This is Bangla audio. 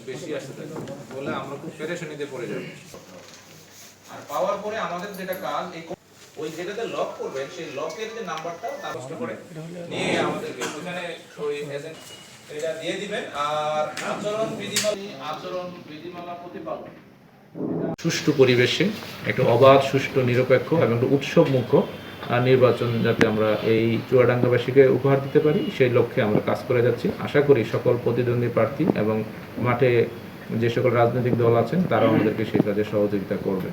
বেশি আসতে থাকে বলে আমরা খুব পেরেশানিতে পড়ে যাব। আর পাওয়ার পরে আমাদের যেটা কাজ, এই ওই যেটাতে লক করবেন সেই লকের যে নাম্বারটা কষ্ট করে নিয়ে আমাদেরকে ওখানে ওই এজেন্ট এটা দিয়ে দিবেন। আর আচরণ বিধিমালা প্রতিপালন সুষ্ঠু পরিবেশে একটা অবাধ, সুষ্ঠু, নিরপেক্ষ এবং একটা উৎসবমুখর নির্বাচন যাতে আমরা এই চুয়াডাঙ্গাবাসীকে উপহার দিতে পারি, সেই লক্ষ্যে আমরা কাজ করে যাচ্ছি। আশা করি সকল প্রতিদ্বন্দ্বী প্রার্থী এবং মাঠে যে সকল রাজনৈতিক দল আছেন তারাও আমাদেরকে সেই কাজে সহযোগিতা করবে।